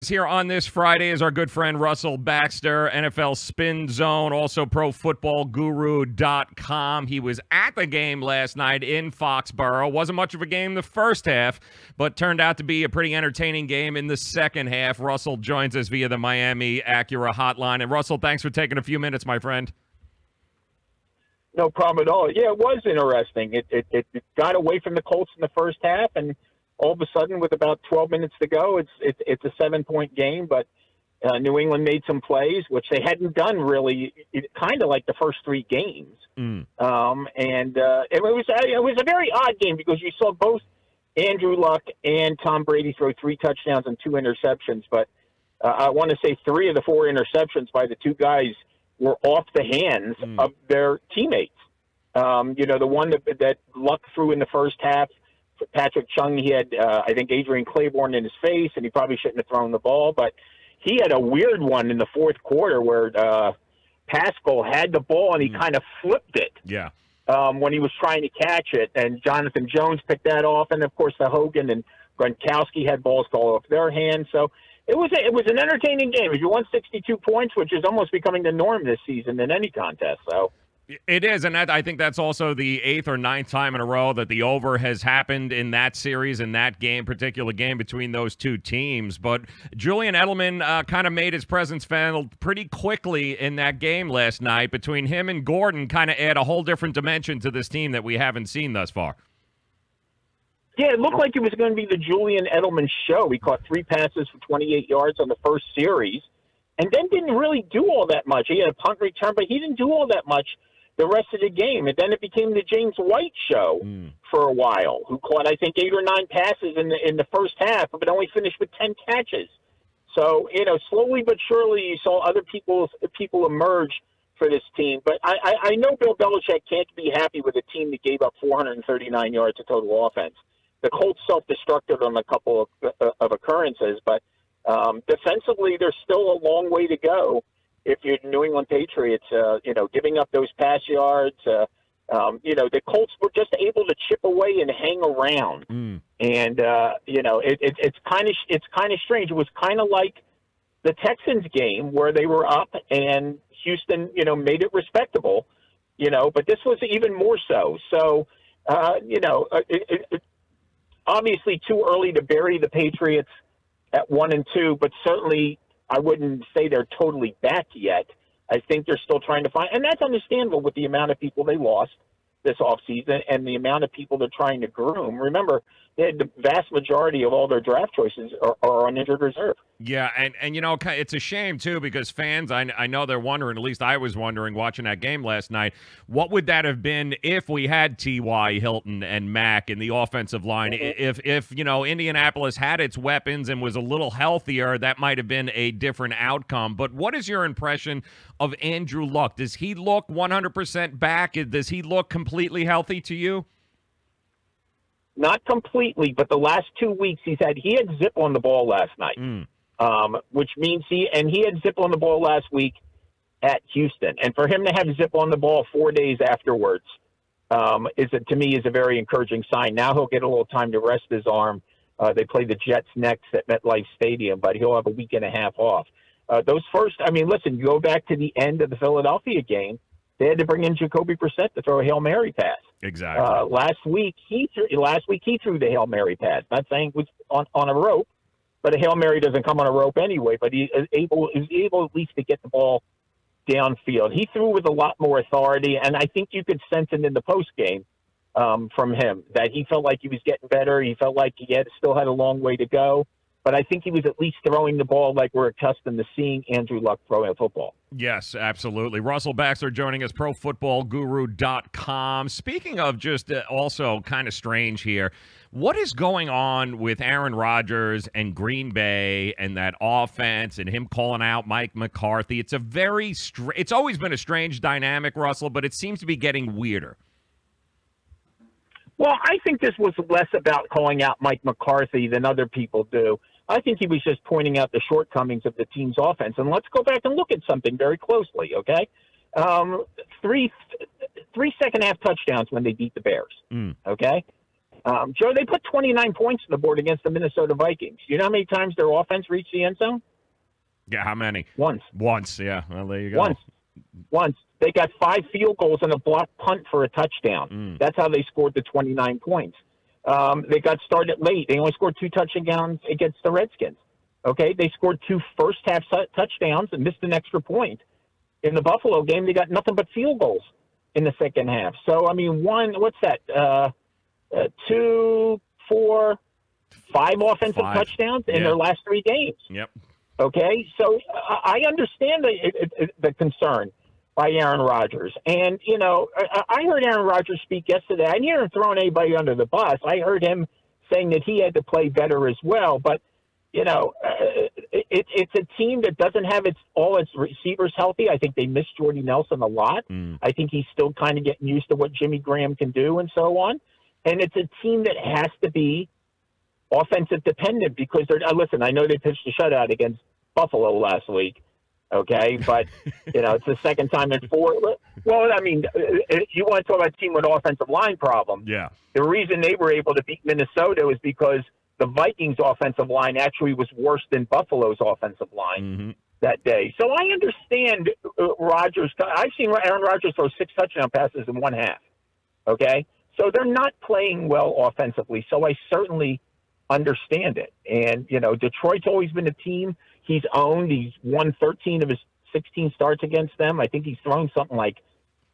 Here on this Friday is our good friend Russell Baxter, NFL Spin Zone, also ProFootballGuru.com. He was at the game last night in Foxborough. Wasn't much of a game the first half, but turned out to be a pretty entertaining game in the second half. Russell joins us via the Miami Acura hotline. And Russell, thanks for taking a few minutes, my friend. No problem at all. Yeah, it was interesting. It got away from the Colts in the first half, and all of a sudden, with about 12 minutes to go, it's a 7-point game. But New England made some plays, which they hadn't done really, kind of like the first three games. It was a very odd game because you saw both Andrew Luck and Tom Brady throw 3 touchdowns and 2 interceptions. But I want to say 3 of the 4 interceptions by the 2 guys were off the hands of their teammates. The one that Luck threw in the first half, Patrick Chung, he had, I think, Adrian Claiborne in his face, and he probably shouldn't have thrown the ball. But he had a weird one in the fourth quarter where Pascal had the ball, and he kind of flipped it when he was trying to catch it. And Jonathan Jones picked that off, and, of course, the Hogan and Gronkowski had balls fall off their hands. So it was an entertaining game. If you won 62 points, which is almost becoming the norm this season in any contest. So it is, and I think that's also the 8th or 9th time in a row that the over has happened in that series, in that particular game between those 2 teams. But Julian Edelman kind of made his presence felt pretty quickly in that game last night. Between him and Gordon, kind of add a whole different dimension to this team that we haven't seen thus far. Yeah, it looked like it was going to be the Julian Edelman show. He caught 3 passes for 28 yards on the first series, and then didn't really do all that much. He had a punt return, but he didn't do all that much the rest of the game. And then it became the James White show for a while, who caught, I think, 8 or 9 passes in the first half, but only finished with 10 catches. So, slowly but surely you saw other people emerge for this team. But I know Bill Belichick can't be happy with a team that gave up 439 yards of total offense. The Colts self-destructed on a couple of occurrences, but defensively there's still a long way to go. If you're the New England Patriots, giving up those pass yards, the Colts were just able to chip away and hang around. And, it's kind of strange. It was kind of like the Texans game where they were up and Houston, made it respectable, but this was even more so. So, obviously too early to bury the Patriots at 1-2, but certainly I wouldn't say they're totally back yet. I think they're still trying to find, and that's understandable with the amount of people they lost this offseason and the amount of people they're trying to groom. Remember, the vast majority of all their draft choices are on injured reserve. Yeah, and it's a shame, too, because fans, I know they're wondering, at least I was wondering watching that game last night, what would that have been if we had T.Y. Hilton and Mack in the offensive line? If Indianapolis had its weapons and was a little healthier, that might have been a different outcome. But what is your impression of Andrew Luck? Does he look 100% back? Does he look completely healthy to you? Not completely, but the last 2 weeks he had zip on the ball last night, which means he had zip on the ball last week at Houston. And for him to have zip on the ball 4 days afterwards to me is a very encouraging sign. Now he'll get a little time to rest his arm. They play the Jets next at MetLife Stadium, but he'll have a week and a half off. You go back to the end of the Philadelphia game, they had to bring in Jacoby Brissett to throw a Hail Mary pass. Exactly. Last week he threw the Hail Mary pass. Not saying it was on a rope, but a Hail Mary doesn't come on a rope anyway. But he is able at least to get the ball downfield. He threw with a lot more authority, and I think you could sense it in the post game from him that he felt like he was getting better. He felt like he still had a long way to go. But I think he was at least throwing the ball like we're accustomed to seeing Andrew Luck throwing a football. Yes, absolutely. Russell Baxter joining us, ProFootballGuru.com. Speaking of just also kind of strange here, what is going on with Aaron Rodgers and Green Bay and that offense and him calling out Mike McCarthy? It's it's always been a strange dynamic, Russell, but it seems to be getting weirder. Well, I think this was less about calling out Mike McCarthy than other people do. I think he was just pointing out the shortcomings of the team's offense. And let's go back and look at something very closely, okay? Three second-half touchdowns when they beat the Bears, okay? Joe, they put 29 points on the board against the Minnesota Vikings. You know how many times their offense reached the end zone? Yeah, how many? Once. Once, yeah. Well, there you go. Once. They got 5 field goals and a blocked punt for a touchdown. That's how they scored the 29 points. They got started late. They only scored 2 touchdowns against the Redskins. Okay, they scored 2 first-half touchdowns and missed an extra point. In the Buffalo game, they got nothing but field goals in the second half. So, I mean, what's that? 2, 4, 5 offensive touchdowns in their last 3 games. Yep. Okay, so I understand the concern by Aaron Rodgers. And, you know, I heard Aaron Rodgers speak yesterday. I didn't hear him throwing anybody under the bus. I heard him saying that he had to play better as well. But, you know, it's a team that doesn't have all its receivers healthy. I think they miss Jordy Nelson a lot. I think he's still kind of getting used to what Jimmy Graham can do and so on. And it's a team that has to be offensive dependent because listen, I know they pitched a shutout against Buffalo last week. Okay, but, you know, it's the second time in 4. Well, I mean, you want to talk about a team with offensive line problems. Yeah. The reason they were able to beat Minnesota was because the Vikings' offensive line actually was worse than Buffalo's offensive line that day. So I understand Rodgers. I've seen Aaron Rodgers throw 6 touchdown passes in 1 half. Okay? So they're not playing well offensively. So I certainly understand it. And, you know, Detroit's always been a team he's owned. He's won 13 of his 16 starts against them. I think he's thrown something like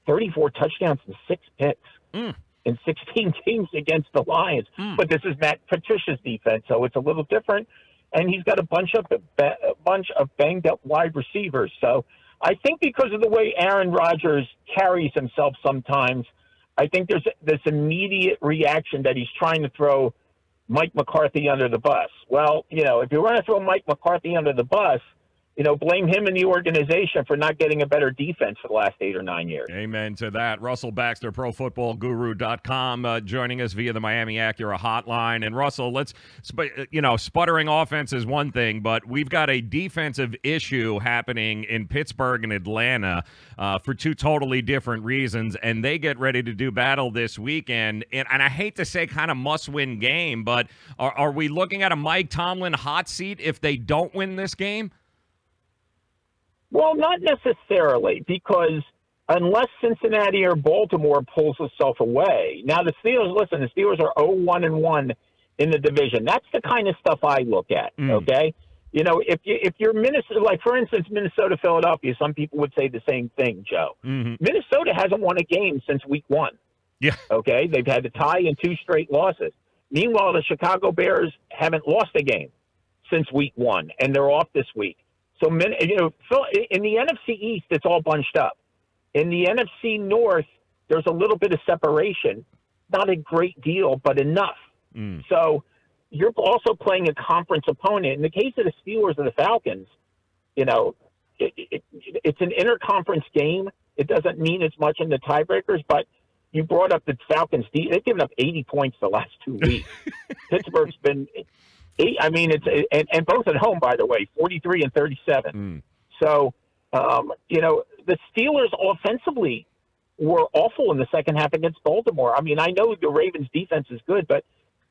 34 touchdowns and 6 picks in 16 games against the Lions. But this is Matt Patricia's defense, so it's a little different. And he's got a bunch of banged up wide receivers. So I think because of the way Aaron Rodgers carries himself sometimes, I think there's this immediate reaction that he's trying to throw Mike McCarthy under the bus. Well, you know, if you want to throw Mike McCarthy under the bus, you know, blame him and the organization for not getting a better defense for the last 8 or 9 years. Amen to that. Russell Baxter, ProFootballGuru.com, joining us via the Miami Acura hotline. And Russell, sputtering offense is one thing, but we've got a defensive issue happening in Pittsburgh and Atlanta for 2 totally different reasons, and they get ready to do battle this weekend. And I hate to say kind of must-win game, but are we looking at a Mike Tomlin hot seat if they don't win this game? Well, not necessarily, because unless Cincinnati or Baltimore pulls itself away. Now, the Steelers are 0-1-1 in the division. That's the kind of stuff I look at, okay? You know, if you're Minnesota, like, for instance, Minnesota, Philadelphia, some people would say the same thing, Joe. Minnesota hasn't won a game since week 1. Yeah. Okay? They've had to tie in 2 straight losses. Meanwhile, the Chicago Bears haven't lost a game since week 1, and they're off this week. So, you know, in the NFC East, it's all bunched up. In the NFC North, there's a little bit of separation. Not a great deal, but enough. So you're also playing a conference opponent. In the case of the Steelers and the Falcons, you know, it's an interconference game. It doesn't mean as much in the tiebreakers, but you brought up the Falcons. They've given up 80 points the last 2 weeks. Pittsburgh's been – I mean, and both at home, by the way, 43 and 37. So, you know, the Steelers offensively were awful in the second half against Baltimore. I mean, I know the Ravens' defense is good, but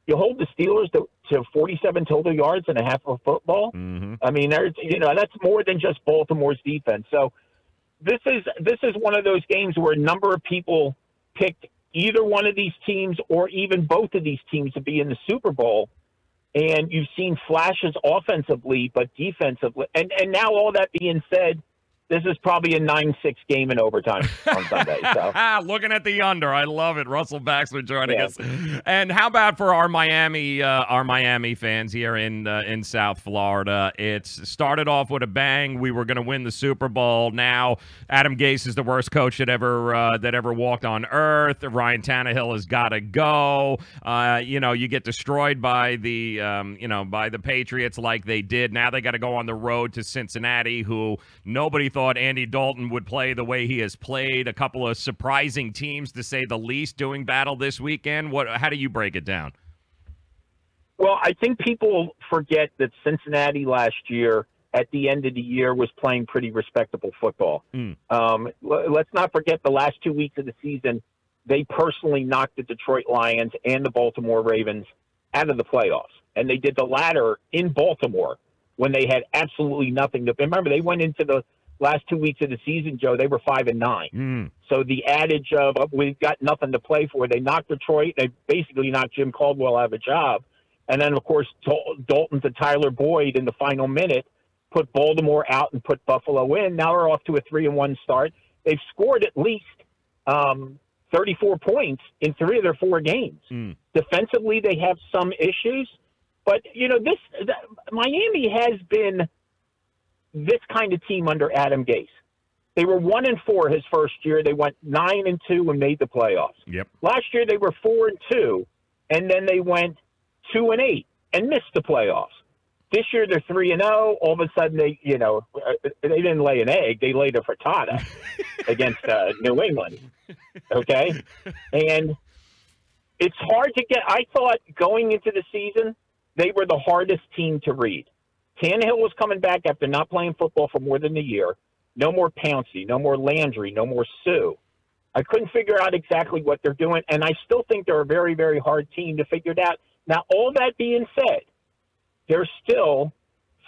you hold the Steelers to 47 total yards and a half of football. I mean, that's more than just Baltimore's defense. So this is one of those games where a number of people picked either one of these teams or even both of these teams to be in the Super Bowl. And you've seen flashes offensively, but defensively. And now all that being said, this is probably a 9-6 game in overtime on Sunday. So. Looking at the under. I love it. Russell Baxter joining us. And how about for our Miami fans here in South Florida? It's started off with a bang. We were going to win the Super Bowl. Now Adam Gase is the worst coach that ever walked on earth. Ryan Tannehill has got to go. You know, you get destroyed by the by the Patriots like they did. Now they got to go on the road to Cincinnati, who nobody thought Andy Dalton would play the way he has played. A couple of surprising teams, to say the least, doing battle this weekend. How do you break it down? Well, I think people forget that Cincinnati last year, at the end of the year, was playing pretty respectable football. Let's not forget the last 2 weeks of the season, they personally knocked the Detroit Lions and the Baltimore Ravens out of the playoffs. And they did the latter in Baltimore when they had absolutely nothing to – remember, they went into the last 2 weeks of the season, Joe, they were 5-9. So the adage of we've got nothing to play for, they knocked Detroit. They basically knocked Jim Caldwell out of a job. And then, of course, Dalton to Tyler Boyd in the final minute put Baltimore out and put Buffalo in. Now we're off to a 3-1 start. They've scored at least 34 points in 3 of their 4 games. Defensively, they have some issues. But, Miami has been this kind of team under Adam Gase. They were 1-4 his first year. They went 9-2 and made the playoffs. Yep. Last year they were 4-2, and then they went 2-8 and missed the playoffs. This year they're 3-0. All of a sudden they didn't lay an egg; they laid a frittata against New England. Okay, and it's hard to get. I thought going into the season they were the hardest team to read. Tannehill was coming back after not playing football for more than a year. No more Pouncey, no more Landry, no more Sue. I couldn't figure out exactly what they're doing, and I still think they're a very, very hard team to figure it out. Now, all that being said, they're still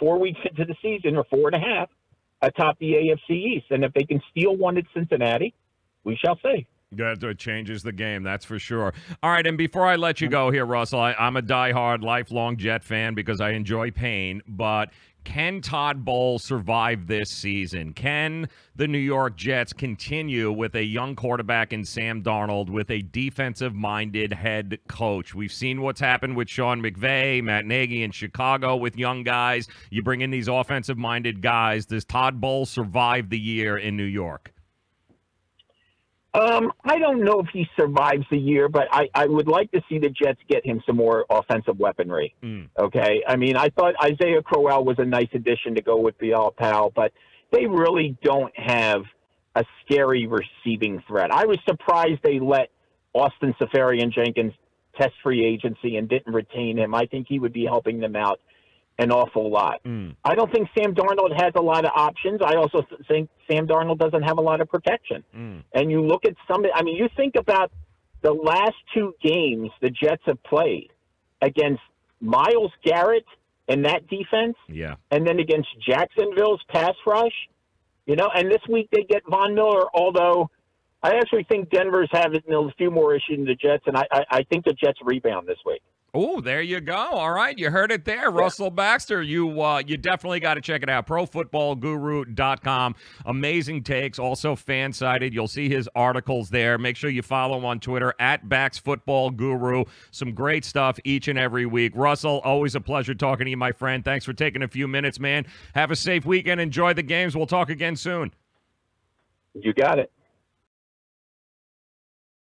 4 weeks into the season, or 4.5, atop the AFC East. And if they can steal one at Cincinnati, we shall see. That changes the game, that's for sure. All right, and before I let you go here, Russell, I'm a diehard, lifelong Jet fan because I enjoy pain, but can Todd Bowles survive this season? Can the New York Jets continue with a young quarterback in Sam Darnold with a defensive-minded head coach? We've seen what's happened with Sean McVay, Matt Nagy in Chicago with young guys. You bring in these offensive-minded guys. Does Todd Bowles survive the year in New York? I don't know if he survives the year, but I would like to see the Jets get him some more offensive weaponry. Okay? I mean, I thought Isaiah Crowell was a nice addition to go with Bilal Powell, but they really don't have a scary receiving threat. I was surprised they let Austin Seferian-Jenkins test free agency and didn't retain him. I think he would be helping them out an awful lot. I don't think Sam Darnold has a lot of options. I also think Sam Darnold doesn't have a lot of protection. And you look at you think about the last 2 games the Jets have played against Myles Garrett and that defense, and then against Jacksonville's pass rush, and this week they get Von Miller, although I actually think Denver's having a few more issues than the Jets, and I think the Jets rebound this week. Oh, there you go. All right, you heard it there. Yeah. Russell Baxter, you definitely got to check it out. ProFootballGuru.com. Amazing takes, also fan-sided. You'll see his articles there. Make sure you follow him on Twitter, @BaxFootballGuru. Some great stuff each and every week. Russell, always a pleasure talking to you, my friend. Thanks for taking a few minutes, man. Have a safe weekend. Enjoy the games. We'll talk again soon. You got it.